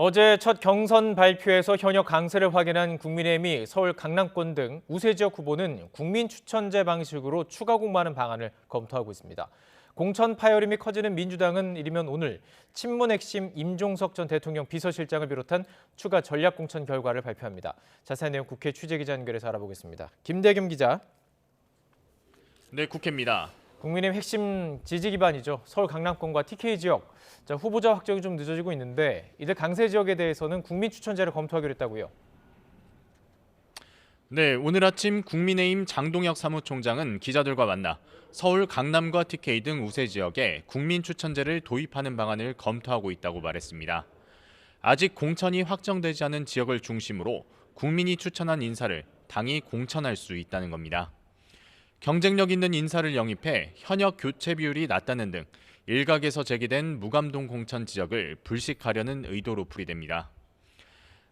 어제 첫 경선 발표에서 현역 강세를 확인한 국민의힘이 서울 강남권 등 우세 지역 후보는 국민 추천제 방식으로 추가 공모하는 방안을 검토하고 있습니다. 공천 파열음이 커지는 민주당은 이르면 오늘 친문 핵심 임종석 전 대통령 비서실장을 비롯한 추가 전략 공천 결과를 발표합니다. 자세한 내용 국회 취재기자 연결해서 알아보겠습니다. 김대겸 기자. 네, 국회입니다. 국민의힘 핵심 지지 기반이죠. 서울 강남권과 TK 지역. 후보자 확정이 좀 늦어지고 있는데 이들 강세 지역에 대해서는 국민 추천제를 검토하기로 했다고요. 네, 오늘 아침 국민의힘 장동혁 사무총장은 기자들과 만나 서울 강남과 TK 등 우세 지역에 국민 추천제를 도입하는 방안을 검토하고 있다고 말했습니다. 아직 공천이 확정되지 않은 지역을 중심으로 국민이 추천한 인사를 당이 공천할 수 있다는 겁니다. 경쟁력 있는 인사를 영입해 현역 교체 비율이 낮다는 등 일각에서 제기된 무감동 공천 지적을 불식하려는 의도로 풀이됩니다.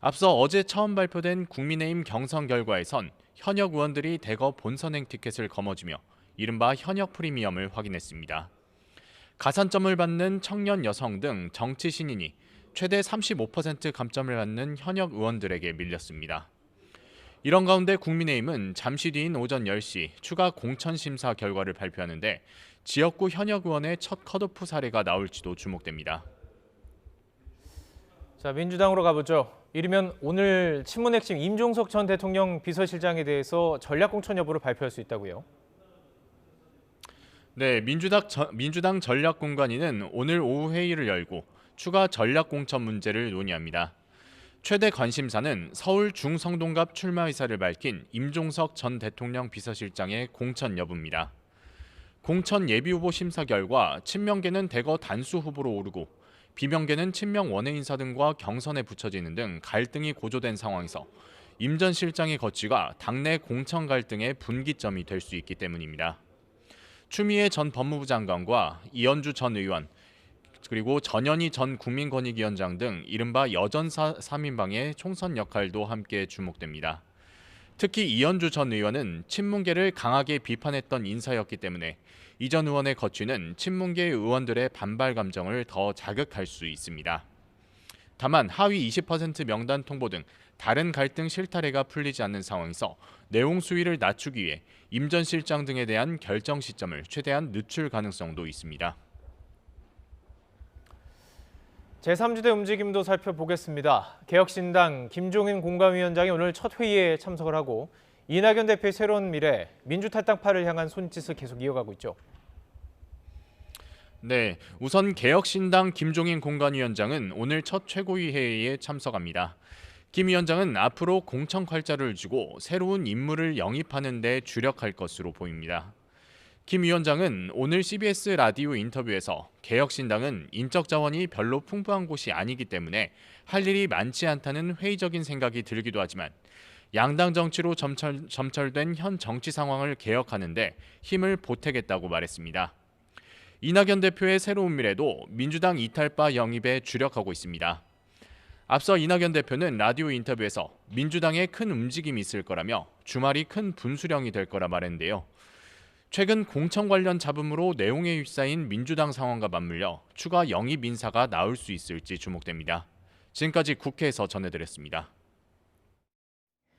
앞서 어제 처음 발표된 국민의힘 경선 결과에선 현역 의원들이 대거 본선행 티켓을 거머쥐며 이른바 현역 프리미엄을 확인했습니다. 가산점을 받는 청년 여성 등 정치 신인이 최대 35% 감점을 받는 현역 의원들에게 밀렸습니다. 이런 가운데 국민의힘은 잠시 뒤인 오전 10시 추가 공천 심사 결과를 발표하는데 지역구 현역 의원의 첫 컷오프 사례가 나올지도 주목됩니다. 자, 민주당으로 가보죠. 이르면 오늘 친문 핵심 임종석 전 대통령 비서실장에 대해서 전략 공천 여부를 발표할 수 있다고요. 네, 민주당 전략공관위는 오늘 오후 회의를 열고 추가 전략 공천 문제를 논의합니다. 최대 관심사는 서울 중성동갑 출마 의사를 밝힌 임종석 전 대통령 비서실장의 공천 여부입니다. 공천 예비후보 심사 결과 친명계는 대거 단수 후보로 오르고 비명계는 친명 원외 인사 등과 경선에 붙여지는 등 갈등이 고조된 상황에서 임 전 실장의 거취가 당내 공천 갈등의 분기점이 될 수 있기 때문입니다. 추미애 전 법무부 장관과 이현주 전 의원, 그리고 전현희 전 국민권익위원장 등 이른바 여전사 3인방의 총선 역할도 함께 주목됩니다. 특히 이현주 전 의원은 친문계를 강하게 비판했던 인사였기 때문에 이 전 의원의 거취는 친문계 의원들의 반발 감정을 더 자극할 수 있습니다. 다만 하위 20% 명단 통보 등 다른 갈등 실타래가 풀리지 않는 상황에서 내용 수위를 낮추기 위해 임 전 실장 등에 대한 결정 시점을 최대한 늦출 가능성도 있습니다. 제3지대 움직임도 살펴보겠습니다. 개혁신당 김종인 공감위원장이 오늘 첫 회의에 참석을 하고 이낙연 대표의 새로운 미래, 민주탈당파를 향한 손짓을 계속 이어가고 있죠. 네, 우선 개혁신당 김종인 공관위원장은 오늘 첫 최고위 회의에 참석합니다. 김 위원장은 앞으로 공천 활자를 쥐고 새로운 인물을 영입하는 데 주력할 것으로 보입니다. 김 위원장은 오늘 CBS 라디오 인터뷰에서 개혁신당은 인적 자원이 별로 풍부한 곳이 아니기 때문에 할 일이 많지 않다는 회의적인 생각이 들기도 하지만 양당 정치로 점철된 현 정치 상황을 개혁하는 데 힘을 보태겠다고 말했습니다. 이낙연 대표의 새로운 미래도 민주당 이탈파 영입에 주력하고 있습니다. 앞서 이낙연 대표는 라디오 인터뷰에서 민주당에 큰 움직임이 있을 거라며 주말이 큰 분수령이 될 거라 말했는데요. 최근 공천 관련 잡음으로 내용에 휩싸인 민주당 상황과 맞물려 추가 영입 인사가 나올 수 있을지 주목됩니다. 지금까지 국회에서 전해드렸습니다.